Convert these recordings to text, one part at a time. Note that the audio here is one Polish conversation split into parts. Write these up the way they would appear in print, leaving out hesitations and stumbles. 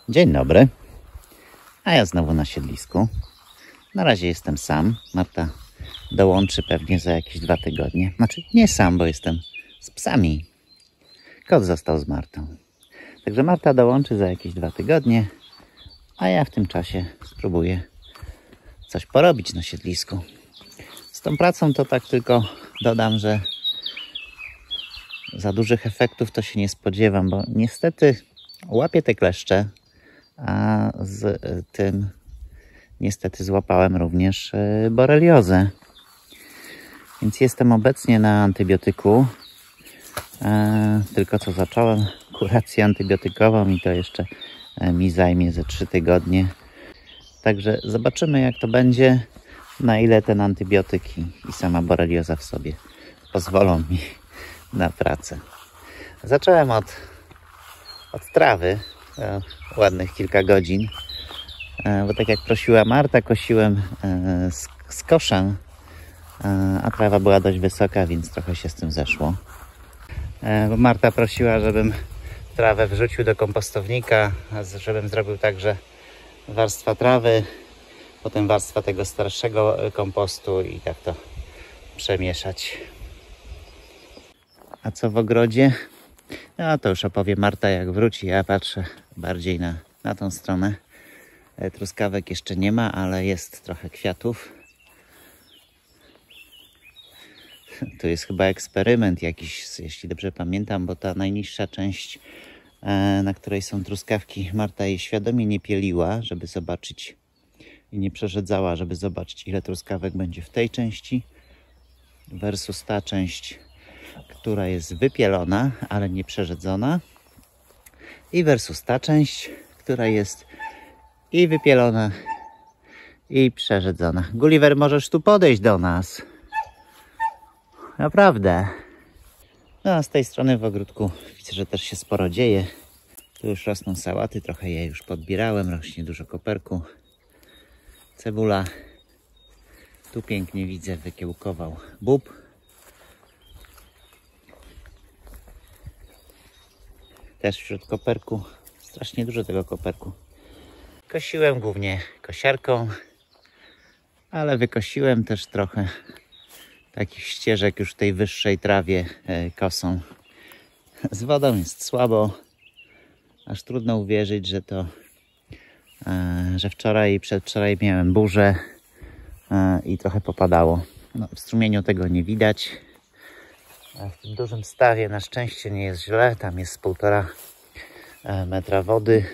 Dzień dobry, a ja znowu na siedlisku. Na razie jestem sam. Marta dołączy pewnie za jakieś 2 tygodnie. Znaczy nie sam, bo jestem z psami. Kot został z Martą. Także Marta dołączy za jakieś 2 tygodnie, a ja w tym czasie spróbuję coś porobić na siedlisku. Z tą pracą to tak tylko dodam, że za dużych efektów to się nie spodziewam, bo niestety łapię te kleszcze, a z tym niestety złapałem również boreliozę. Więc jestem obecnie na antybiotyku. Tylko co zacząłem kurację antybiotykową i to jeszcze mi zajmie ze 3 tygodnie. Także zobaczymy, jak to będzie, na ile ten antybiotyk i sama borelioza w sobie pozwolą mi na pracę. Zacząłem od trawy, ładnych kilka godzin, bo tak jak prosiła Marta, kosiłem z koszem, a trawa była dość wysoka, więc trochę się z tym zeszło. Bo Marta prosiła, żebym trawę wrzucił do kompostownika, żebym zrobił także warstwa trawy, potem warstwa tego starszego kompostu i tak to przemieszać. A co w ogrodzie? No to już opowie Marta, jak wróci. Ja patrzę bardziej na tą stronę. Truskawek jeszcze nie ma, ale jest trochę kwiatów. To jest chyba eksperyment jakiś, jeśli dobrze pamiętam, bo ta najniższa część, na której są truskawki, Marta jej świadomie nie pieliła, żeby zobaczyć, i nie przerzedzała, żeby zobaczyć, ile truskawek będzie w tej części versus ta część, która jest wypielona, ale nie przerzedzona, i versus ta część, która jest i wypielona, i przerzedzona. Gulliver, możesz tu podejść do nas. Naprawdę. No a z tej strony w ogródku widzę, że też się sporo dzieje. Tu już rosną sałaty, trochę je już podbierałem, rośnie dużo koperku. Cebula. Tu pięknie widzę, wykiełkował bób. Też wśród koperku. Strasznie dużo tego koperku. Kosiłem głównie kosiarką, ale wykosiłem też trochę takich ścieżek już w tej wyższej trawie kosą. Z wodą jest słabo. Aż trudno uwierzyć, że wczoraj i przedwczoraj miałem burzę i trochę popadało. No, w strumieniu tego nie widać. A w tym dużym stawie na szczęście nie jest źle. Tam jest 1,5 metra wody.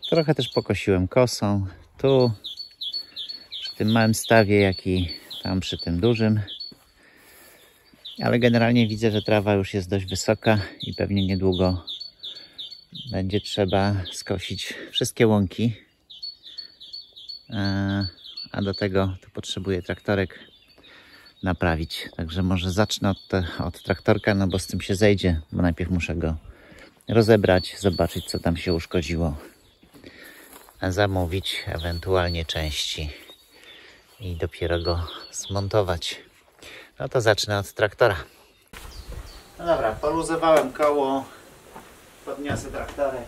Trochę też pokosiłem kosą. Tu przy tym małym stawie, jak i tam przy tym dużym. Ale generalnie widzę, że trawa już jest dość wysoka i pewnie niedługo będzie trzeba skosić wszystkie łąki. A do tego to potrzebuję traktorek naprawić. Także może zacznę od traktorka, no bo z tym się zejdzie, bo najpierw muszę go rozebrać, zobaczyć, co tam się uszkodziło, a zamówić ewentualnie części i dopiero go zmontować. No to zacznę od traktora. No dobra, poluzowałem koło, podniosę traktorek.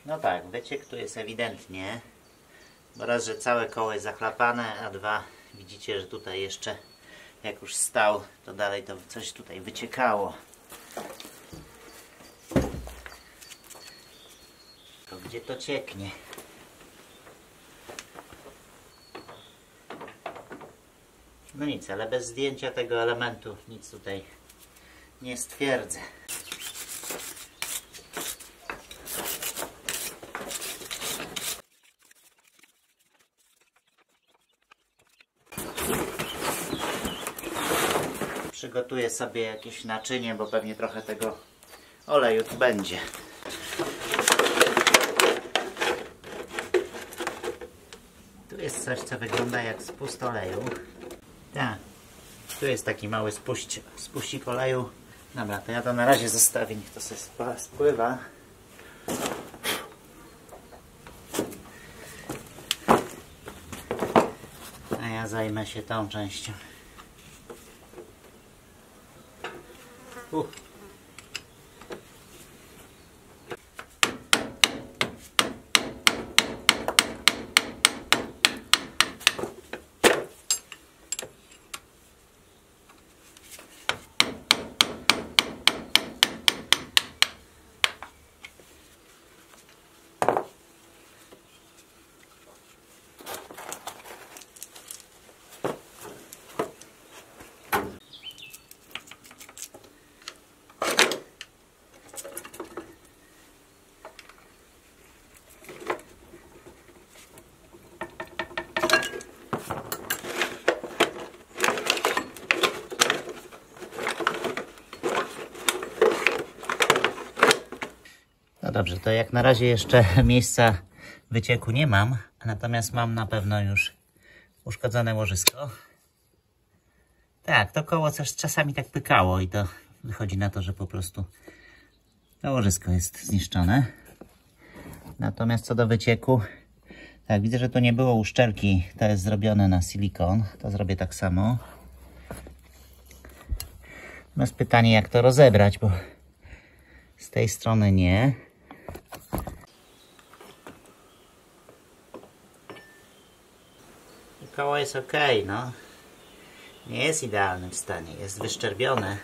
No tak, wyciek tu jest ewidentnie, bo raz, że całe koło jest zachlapane, a dwa, widzicie, że tutaj jeszcze jak już stał, to dalej to coś tutaj wyciekało. To gdzie to cieknie? No nic, ale bez zdjęcia tego elementu nic tutaj nie stwierdzę. Przygotuję sobie jakieś naczynie, bo pewnie trochę tego oleju tu będzie. Tu jest coś, co wygląda jak spust oleju. Tak, tu jest taki mały spuścik oleju. Dobra, to ja to na razie zostawię, niech to sobie spływa. A ja zajmę się tą częścią. No dobrze, to jak na razie jeszcze miejsca wycieku nie mam, natomiast mam na pewno już uszkodzone łożysko. Tak, to koło coś czasami tak pykało i to wychodzi na to, że po prostu to łożysko jest zniszczone. Natomiast co do wycieku, tak, widzę, że tu nie było uszczelki, to jest zrobione na silikon, to zrobię tak samo. Natomiast pytanie, jak to rozebrać, bo z tej strony nie. Koło jest ok, no. Nie jest w idealnym stanie, jest wyszczerbione.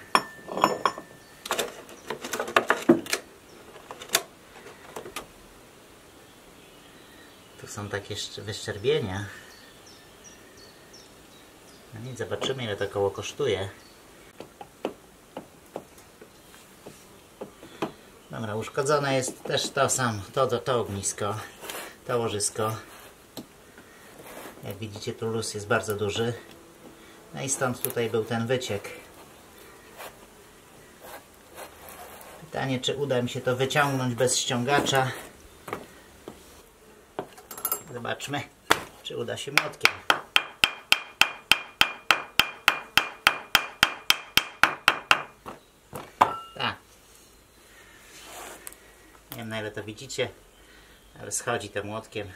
Tu są takie wyszczerbienia. No nic, zobaczymy, ile to koło kosztuje. Dobra, uszkodzone jest też to samo, to ognisko, to łożysko. Jak widzicie, tu luz jest bardzo duży. No i stąd tutaj był ten wyciek. Pytanie, czy uda mi się to wyciągnąć bez ściągacza. Zobaczmy, czy uda się młotkiem. Tak. Nie wiem, na ile to widzicie, ale schodzi to młotkiem.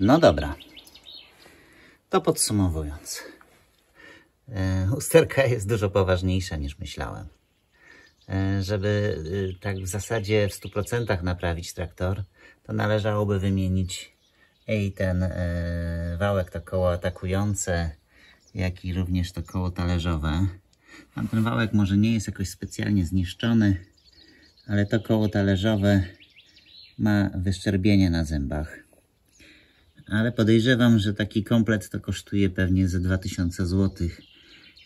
No dobra, to podsumowując, usterka jest dużo poważniejsza niż myślałem. Żeby tak w zasadzie w 100% naprawić traktor, to należałoby wymienić i ten wałek, to koło atakujące, jak i również to koło talerzowe. Tamten wałek może nie jest jakoś specjalnie zniszczony, ale to koło talerzowe ma wyszczerbienie na zębach. Ale podejrzewam, że taki komplet to kosztuje pewnie ze 2000 zł,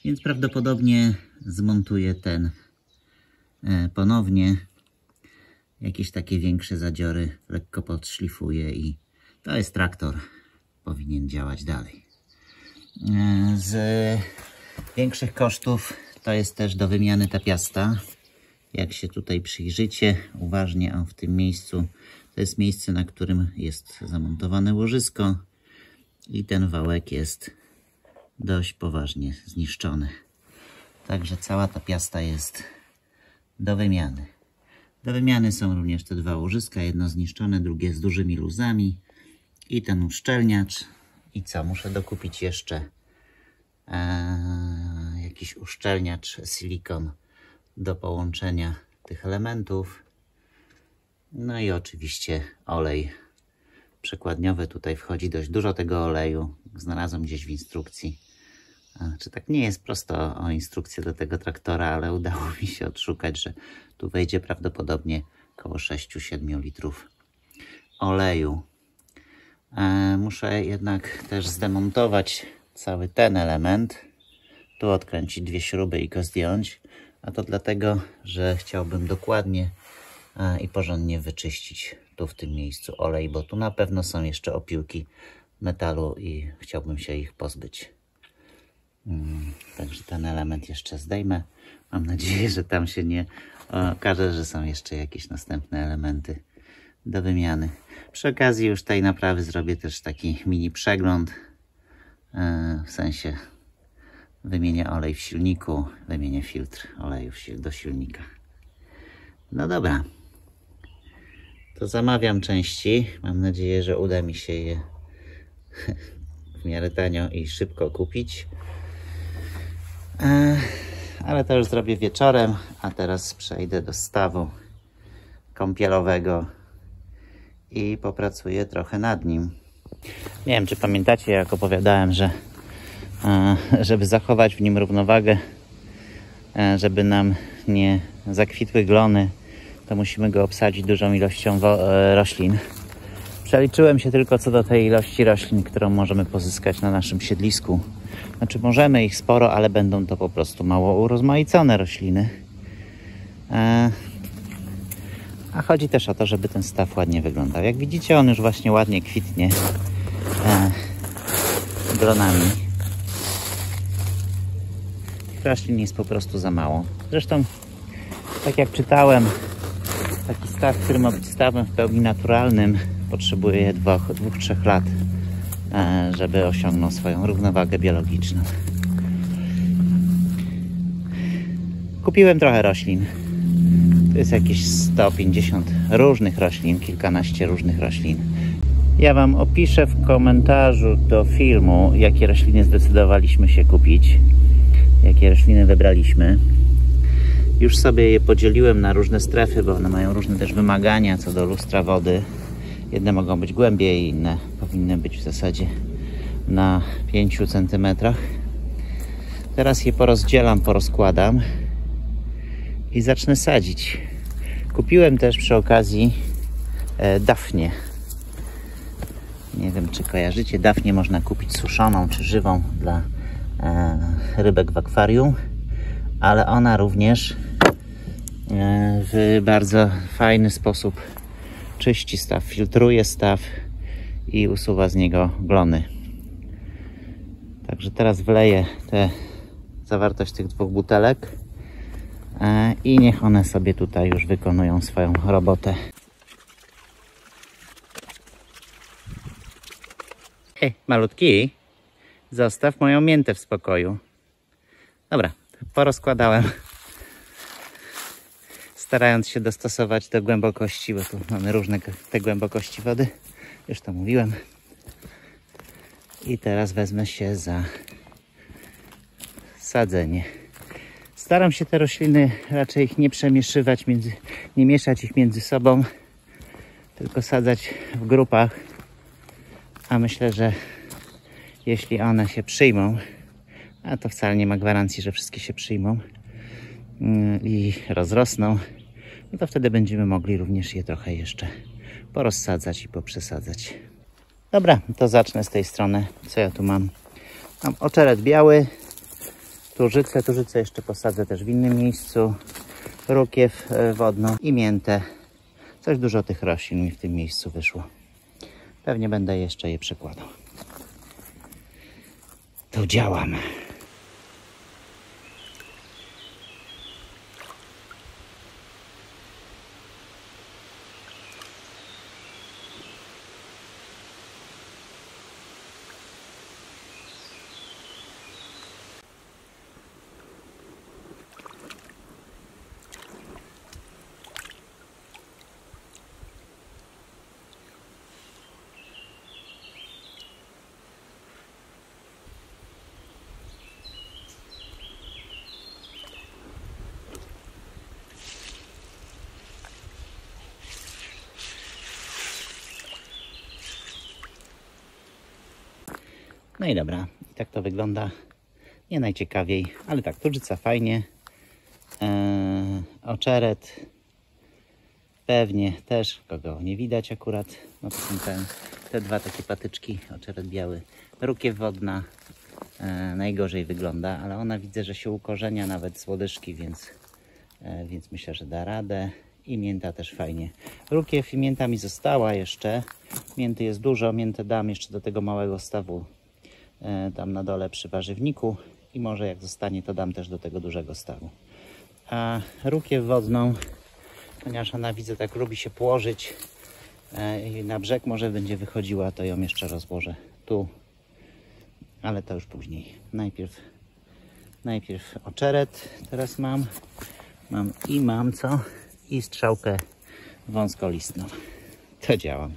więc prawdopodobnie zmontuję ten ponownie. Jakieś takie większe zadziory lekko podszlifuję i to jest traktor, powinien działać dalej. Z większych kosztów to jest też do wymiany ta piasta. Jak się tutaj przyjrzycie uważnie, w tym miejscu, to jest miejsce, na którym jest zamontowane łożysko i ten wałek jest dość poważnie zniszczony. Także cała ta piasta jest do wymiany. Do wymiany są również te dwa łożyska, jedno zniszczone, drugie z dużymi luzami i ten uszczelniacz. I co? Muszę dokupić jeszcze jakiś uszczelniacz silikon do połączenia tych elementów. No i oczywiście olej przekładniowy. Tutaj wchodzi dość dużo tego oleju. Znalazłem gdzieś w instrukcji. Czy tak nie jest prosto o instrukcję do tego traktora, ale udało mi się odszukać, że tu wejdzie prawdopodobnie około 6-7 litrów oleju. Muszę jednak też zdemontować cały ten element. Tu odkręcić dwie śruby i go zdjąć. A to dlatego, że chciałbym dokładnie i porządnie wyczyścić tu w tym miejscu olej, bo tu na pewno są jeszcze opiłki metalu i chciałbym się ich pozbyć. Także ten element jeszcze zdejmę. Mam nadzieję, że tam się nie okaże, że są jeszcze jakieś następne elementy do wymiany. Przy okazji już tej naprawy zrobię też taki mini przegląd w sensie wymienię olej w silniku, wymienię filtr oleju do silnika. No dobra, to zamawiam części. Mam nadzieję, że uda mi się je w miarę tanio i szybko kupić. Ale to już zrobię wieczorem, a teraz przejdę do stawu kąpielowego i popracuję trochę nad nim. Nie wiem, czy pamiętacie, jak opowiadałem, że żeby zachować w nim równowagę, żeby nam nie zakwitły glony, to musimy go obsadzić dużą ilością roślin. Przeliczyłem się tylko co do tej ilości roślin, którą możemy pozyskać na naszym siedlisku. Znaczy możemy ich sporo, ale będą to po prostu mało urozmaicone rośliny. A chodzi też o to, żeby ten staw ładnie wyglądał. Jak widzicie, on już właśnie ładnie kwitnie glonami. Tych roślin jest po prostu za mało. Zresztą, tak jak czytałem, taki staw, który ma być stawem w pełni naturalnym, potrzebuje 2-3 lat, żeby osiągnął swoją równowagę biologiczną. Kupiłem trochę roślin. To jest jakieś 150 różnych roślin, kilkanaście różnych roślin. Ja Wam opiszę w komentarzu do filmu, jakie rośliny zdecydowaliśmy się kupić, jakie rośliny wybraliśmy. Już sobie je podzieliłem na różne strefy, bo one mają różne też wymagania co do lustra wody. Jedne mogą być głębiej, inne powinny być w zasadzie na 5 cm. Teraz je porozdzielam, porozkładam i zacznę sadzić. Kupiłem też przy okazji dafnię. Nie wiem, czy kojarzycie, dafnię można kupić suszoną czy żywą dla rybek w akwarium, ale ona również w bardzo fajny sposób czyści staw, filtruje staw i usuwa z niego glony. Także teraz wleję zawartość tych 2 butelek i niech one sobie tutaj już wykonują swoją robotę. Hej, malutki, zostaw moją miętę w spokoju. Dobra, porozkładałem, starając się dostosować do głębokości, bo tu mamy różne te głębokości wody, już to mówiłem. I teraz wezmę się za sadzenie. Staram się te rośliny raczej nie przemieszywać, nie mieszać ich między sobą, tylko sadzać w grupach. A myślę, że jeśli one się przyjmą, a to wcale nie ma gwarancji, że wszystkie się przyjmą i rozrosną, no to wtedy będziemy mogli również je trochę jeszcze porozsadzać i poprzesadzać. Dobra, to zacznę z tej strony. Co ja tu mam? Mam oczeret biały, tużycę jeszcze posadzę też w innym miejscu, rukiew wodną i miętę. Coś dużo tych roślin mi w tym miejscu wyszło. Pewnie będę jeszcze je przekładał. To działam. No i dobra, i tak to wygląda. Nie najciekawiej, ale tak, tużyca fajnie. Oczeret pewnie też, kogo nie widać akurat. No to są te 2 takie patyczki, oczeret biały. Rukiew wodna najgorzej wygląda, ale ona widzę, że się ukorzenia nawet z łodyżki, więc myślę, że da radę. I mięta też fajnie. Rukiew i mięta mi została jeszcze. Mięty jest dużo, miętę dam jeszcze do tego małego stawu tam na dole przy warzywniku i może jak zostanie, to dam też do tego dużego stawu. A rukiew wodną, ponieważ ona widzę tak lubi się położyć i na brzeg może będzie wychodziła, to ją jeszcze rozłożę tu ale to już później. Najpierw oczeret teraz mam co? I strzałkę wąskolistną. To działam.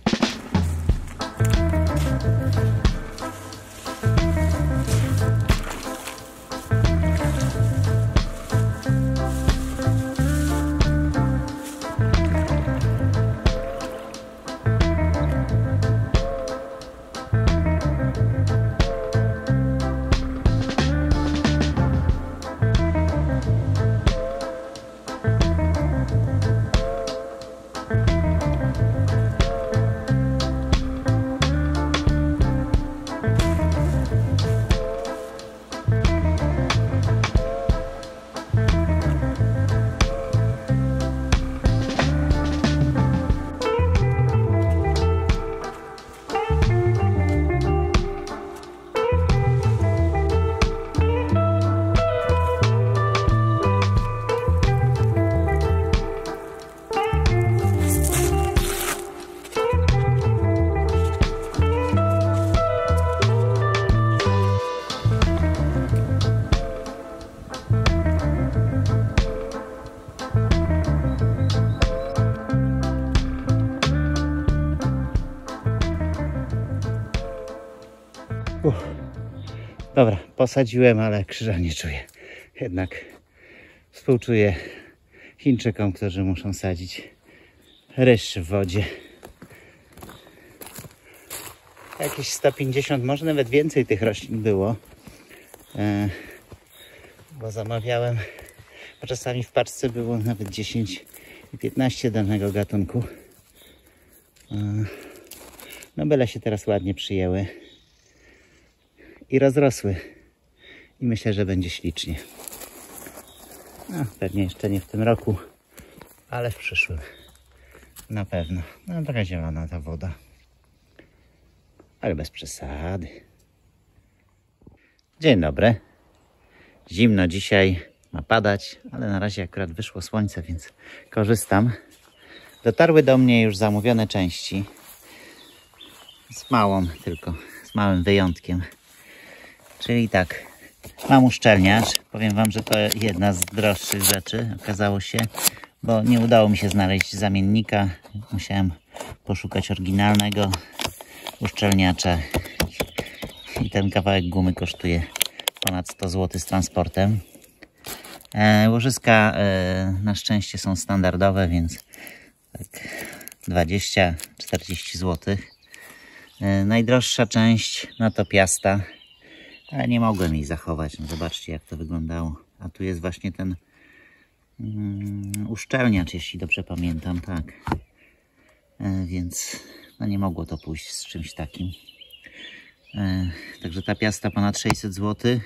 Dobra, posadziłem, ale krzyża nie czuję. Jednak współczuję Chińczykom, którzy muszą sadzić ryż w wodzie. Jakieś 150, może nawet więcej tych roślin było. Bo zamawiałem, bo czasami w paczce było nawet 10 i 15 danego gatunku. No byle się teraz ładnie przyjęły i rozrosły. I myślę, że będzie ślicznie. No, pewnie jeszcze nie w tym roku, ale w przyszłym. Na pewno. No, taka zielona ta woda. Ale bez przesady. Dzień dobry. Zimno dzisiaj, ma padać, ale na razie akurat wyszło słońce, więc korzystam. Dotarły do mnie już zamówione części. Z małym wyjątkiem. Czyli tak, mam uszczelniacz. Powiem wam, że to jedna z droższych rzeczy okazało się, bo nie udało mi się znaleźć zamiennika. Musiałem poszukać oryginalnego uszczelniacza. I ten kawałek gumy kosztuje ponad 100 zł z transportem. Łożyska na szczęście są standardowe, więc tak 20-40 zł. Najdroższa część no to piasta, ale nie mogłem jej zachować. No zobaczcie, jak to wyglądało. A tu jest właśnie ten uszczelniacz, jeśli dobrze pamiętam, tak. Więc no nie mogło to pójść z czymś takim. Także ta piasta ponad 600 zł.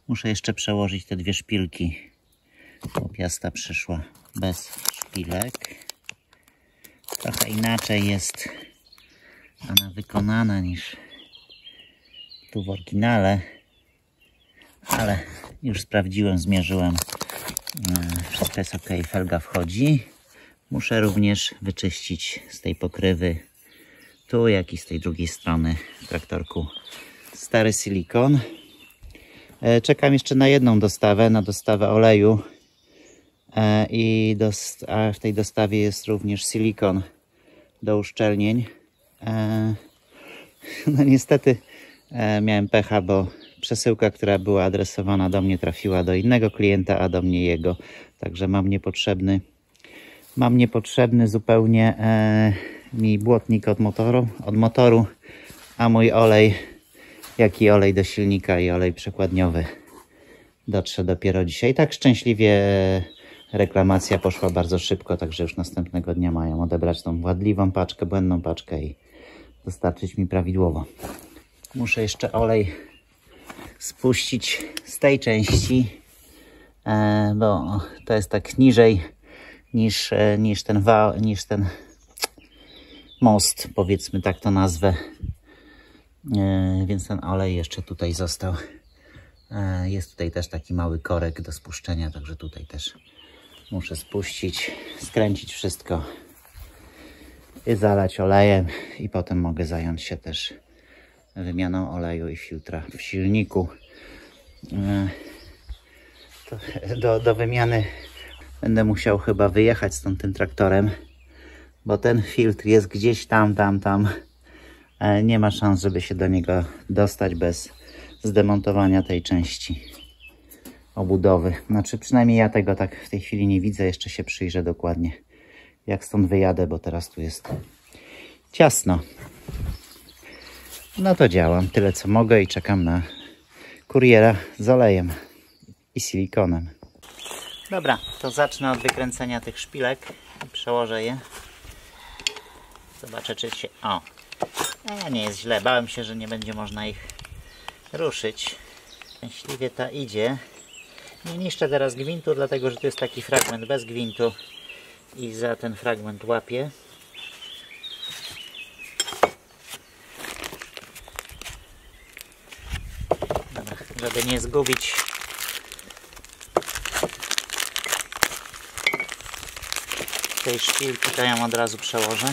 Muszę jeszcze przełożyć te dwie szpilki, bo piasta przyszła bez szpilek. Trochę inaczej jest ona wykonana niż tu w oryginale, ale już sprawdziłem, zmierzyłem, wszystko jest ok, felga wchodzi. Muszę również wyczyścić z tej pokrywy tu, jak i z tej drugiej strony w traktorku stary silikon. Czekam jeszcze na jedną dostawę, na dostawę oleju a w tej dostawie jest również silikon do uszczelnień. No niestety miałem pecha, bo przesyłka, która była adresowana do mnie, trafiła do innego klienta, a do mnie jego. Także mam niepotrzebny zupełnie mi błotnik od motoru, a mój olej, jak i olej do silnika i olej przekładniowy dotrze dopiero dzisiaj. Tak szczęśliwie reklamacja poszła bardzo szybko, także już następnego dnia mają odebrać tą wadliwą paczkę, błędną paczkę i dostarczyć mi prawidłowo. Muszę jeszcze olej spuścić z tej części, bo to jest tak niżej niż ten most, powiedzmy, tak to nazwę. Więc ten olej jeszcze tutaj został. Jest tutaj też taki mały korek do spuszczenia, także tutaj też muszę spuścić, skręcić wszystko i zalać olejem i potem mogę zająć się też wymianą oleju i filtra w silniku. Do wymiany będę musiał chyba wyjechać stąd tym traktorem, bo ten filtr jest gdzieś tam. Nie ma szans, żeby się do niego dostać bez zdemontowania tej części obudowy. Znaczy przynajmniej ja tego tak w tej chwili nie widzę. Jeszcze się przyjrzę dokładnie, jak stąd wyjadę, bo teraz tu jest ciasno. No to działam tyle co mogę i czekam na kuriera z olejem i silikonem. Dobra, to zacznę od wykręcenia tych szpilek i przełożę je. Zobaczę, czy się... O! Nie jest źle. Bałem się, że nie będzie można ich ruszyć. Szczęśliwie ta idzie. Nie niszczę teraz gwintu, dlatego że tu jest taki fragment bez gwintu i za ten fragment łapię. Dobra, żeby nie zgubić tej szpilki, to ją od razu przełożę.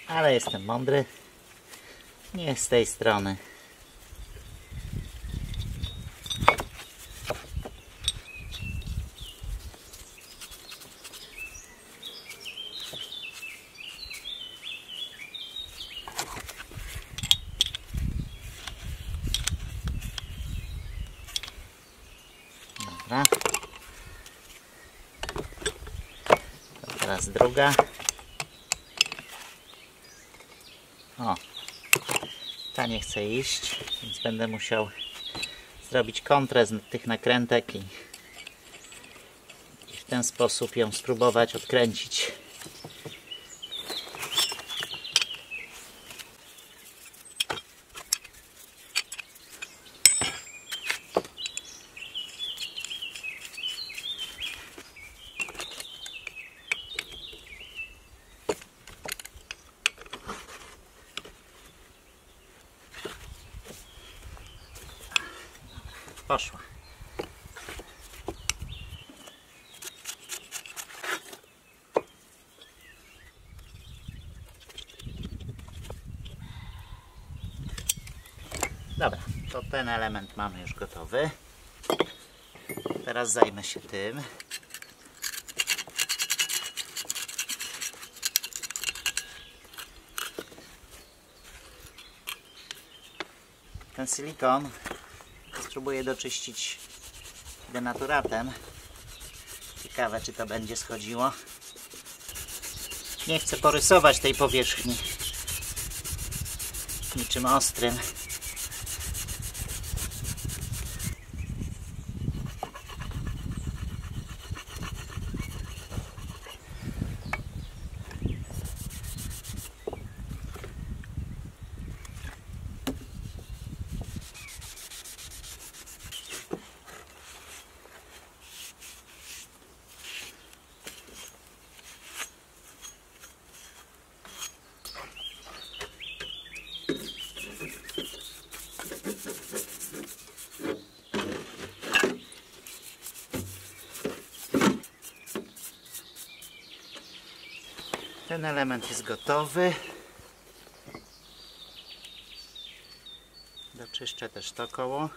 Ale jestem mądry. Nie z tej strony. Dobra. To teraz druga. O, ta nie chce iść, więc będę musiał zrobić kontrę z tych nakrętek i w ten sposób ją spróbować odkręcić. Poszła. Dobra, to ten element mamy już gotowy. Teraz zajmę się tym. Ten silikon spróbuję doczyścić denaturatem. Ciekawe, czy to będzie schodziło. Nie chcę porysować tej powierzchni niczym ostrym. Ten element jest gotowy. Doczyszczę też to koło.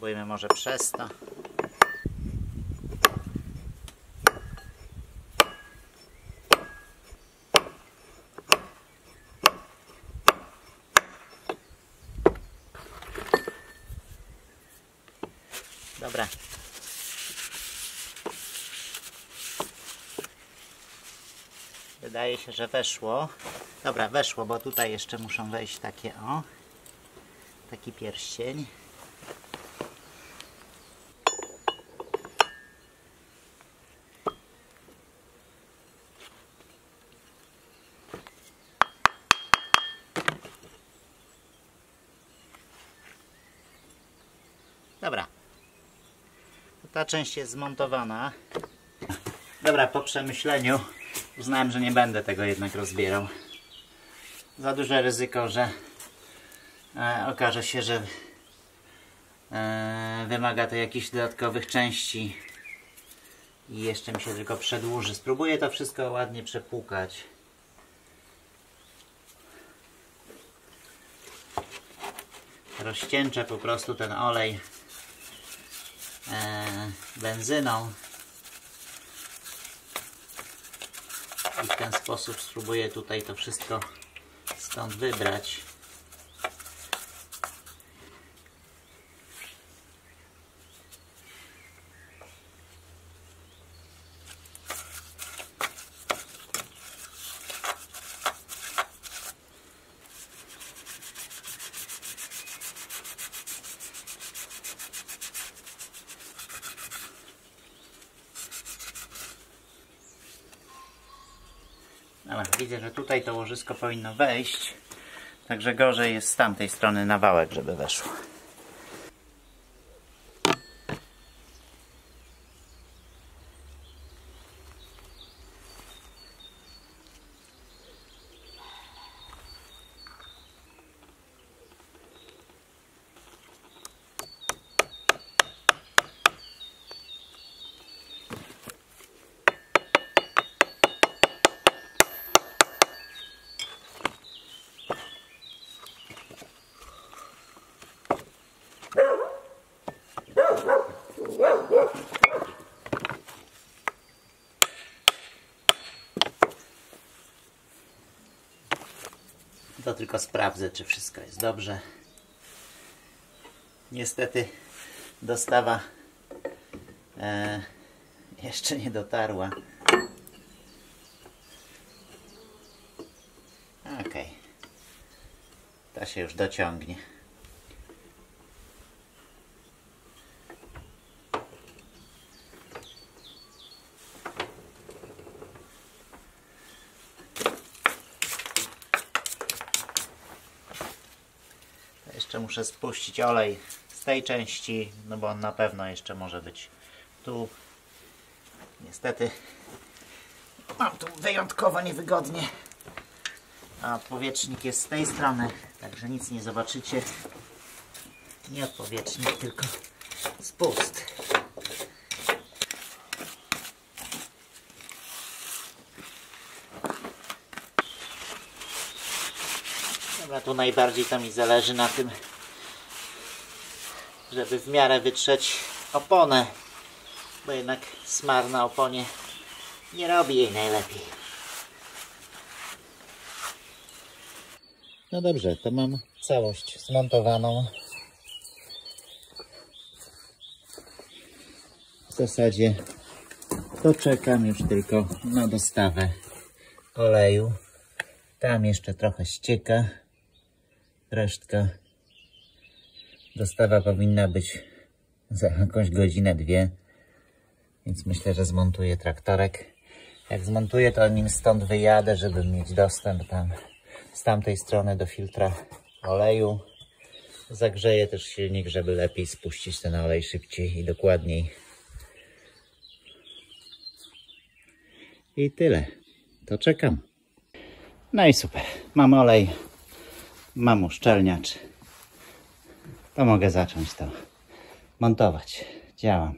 Spróbujmy może przez to. Dobra. Wydaje się, że weszło. Dobra, weszło, bo tutaj jeszcze muszą wejść takie taki pierścień. Dobra. Ta część jest zmontowana. Dobra, po przemyśleniu uznałem, że nie będę tego jednak rozbierał. Za duże ryzyko, że okaże się, że wymaga to jakichś dodatkowych części i jeszcze mi się tylko przedłuży. Spróbuję to wszystko ładnie przepłukać. Rozcieńczę po prostu ten olej benzyną i w ten sposób spróbuję tutaj to wszystko stąd wybrać. Dobra, widzę, że tutaj to łożysko powinno wejść, także gorzej jest z tamtej strony na wałek, żeby weszło. To tylko sprawdzę, czy wszystko jest dobrze. Niestety dostawa jeszcze nie dotarła. Ok. Ta się już dociągnie. Jeszcze muszę spuścić olej z tej części, no bo on na pewno jeszcze może być tu. Niestety mam tu wyjątkowo niewygodnie, a odpowietrznik jest z tej strony, także nic nie zobaczycie. Nie odpowietrznik, tylko spust. Dobra, tu najbardziej to mi zależy na tym, żeby w miarę wytrzeć oponę, bo jednak smar na oponie nie robi jej najlepiej. No dobrze, to mam całość zmontowaną. W zasadzie to czekam już tylko na dostawę oleju. Tam jeszcze trochę ścieka. Resztka. Dostawa powinna być za jakąś godzinę, dwie. Więc myślę, że zmontuję traktorek. Jak zmontuję, to nim stąd wyjadę, żeby mieć dostęp tam z tamtej strony do filtra oleju. Zagrzeję też silnik, żeby lepiej spuścić ten olej szybciej i dokładniej. I tyle. To czekam. No i super. Mam olej. Mam uszczelniacz. To mogę zacząć to montować. Działam.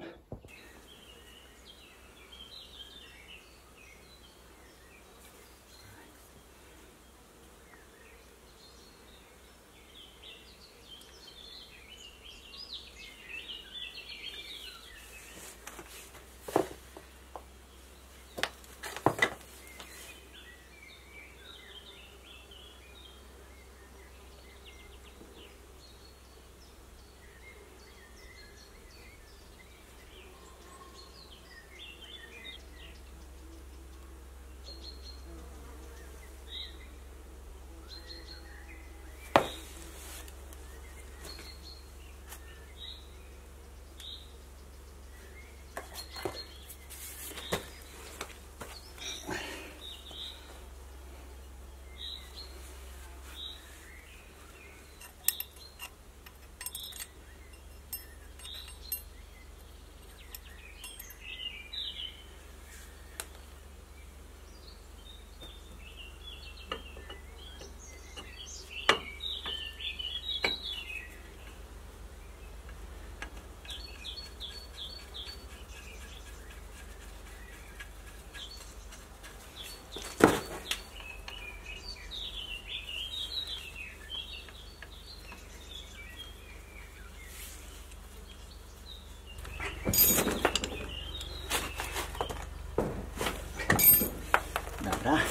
Dobra.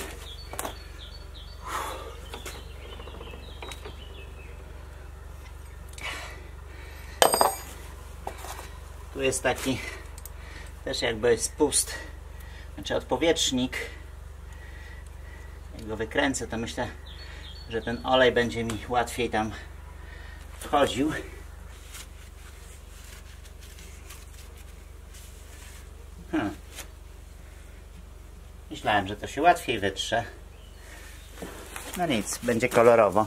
Tu jest taki też jakby spust, znaczy odpowietrznik. Jak go wykręcę, to myślę, że ten olej będzie mi łatwiej tam wchodził. Myślałem, że to się łatwiej wytrze. No nic, będzie kolorowo.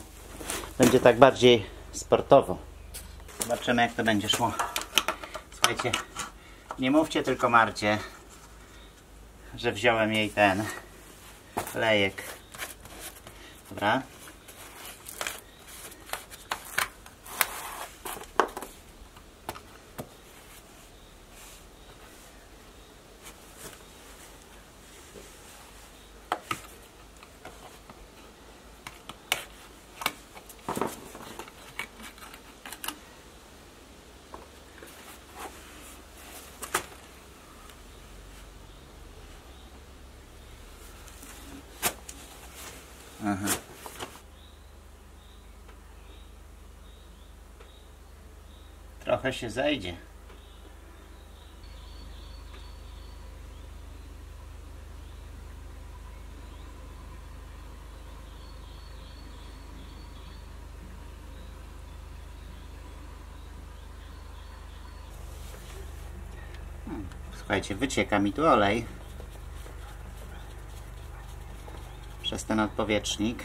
Będzie tak bardziej sportowo. Zobaczymy, jak to będzie szło. Słuchajcie, nie mówcie tylko Marcie, że wziąłem jej ten lejek. Dobra. Aha. Trochę się zejdzie. Słuchajcie, wycieka mi tu olej przez ten odpowietrznik.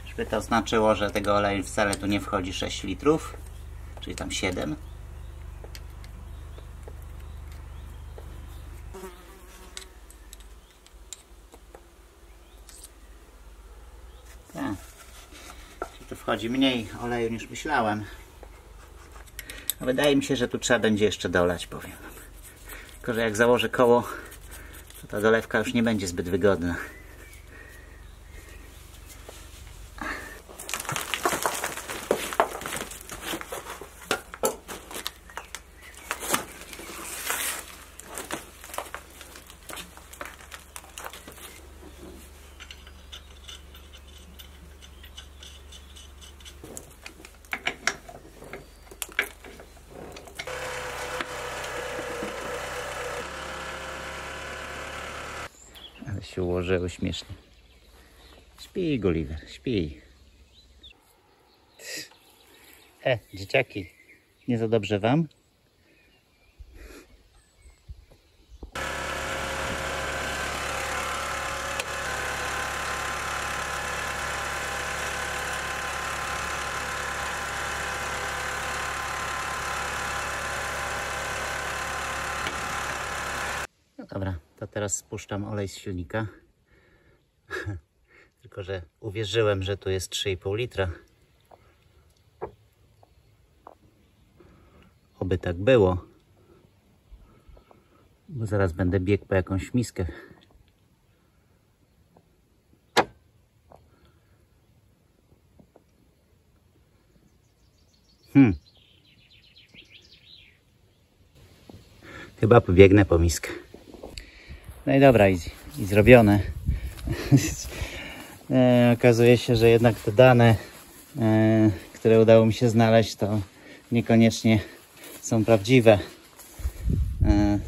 Czyżby to znaczyło, że tego oleju wcale tu nie wchodzi 6 litrów, czyli tam 7. Tak. Czyli tu wchodzi mniej oleju niż myślałem. A wydaje mi się, że tu trzeba będzie jeszcze dolać, powiem wam. Tylko że jak założę koło, to ta dolewka już nie będzie zbyt wygodna. Ale się ułożyły śmiesznie. Śpi, Gulliver, śpi. Dzieciaki, nie za dobrze wam? No dobra, to teraz spuszczam olej z silnika. Tylko że uwierzyłem, że tu jest 3,5 litra. Oby tak było. Bo zaraz będę biegł po jakąś miskę. Chyba pobiegnę po miskę. No i dobra, i zrobione. Okazuje się, że jednak te dane, które udało mi się znaleźć, to niekoniecznie są prawdziwe.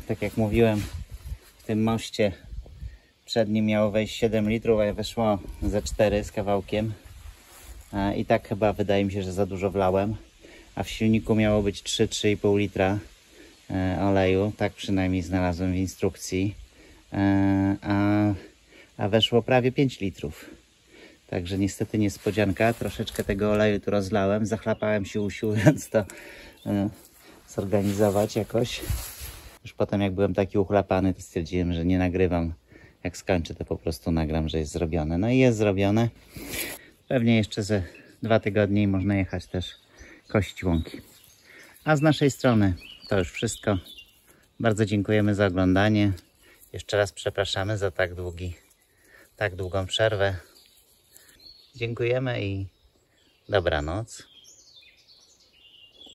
Tak jak mówiłem, w tym moście przed nim miało wejść 7 litrów, a weszło ze 4 z kawałkiem. I tak chyba wydaje mi się, że za dużo wlałem. A w silniku miało być 3-3,5 litra oleju. Tak przynajmniej znalazłem w instrukcji. A weszło prawie 5 litrów. Także niestety niespodzianka. Troszeczkę tego oleju tu rozlałem. Zachlapałem się usiłując to zorganizować jakoś. Już potem jak byłem taki uchlapany, to stwierdziłem, że nie nagrywam. Jak skończę, to po prostu nagram, że jest zrobione. No i jest zrobione. Pewnie jeszcze ze 2 tygodnie i można jechać też kość łąki. A z naszej strony to już wszystko. Bardzo dziękujemy za oglądanie. Jeszcze raz przepraszamy za tak długą przerwę. Dziękujemy i dobranoc.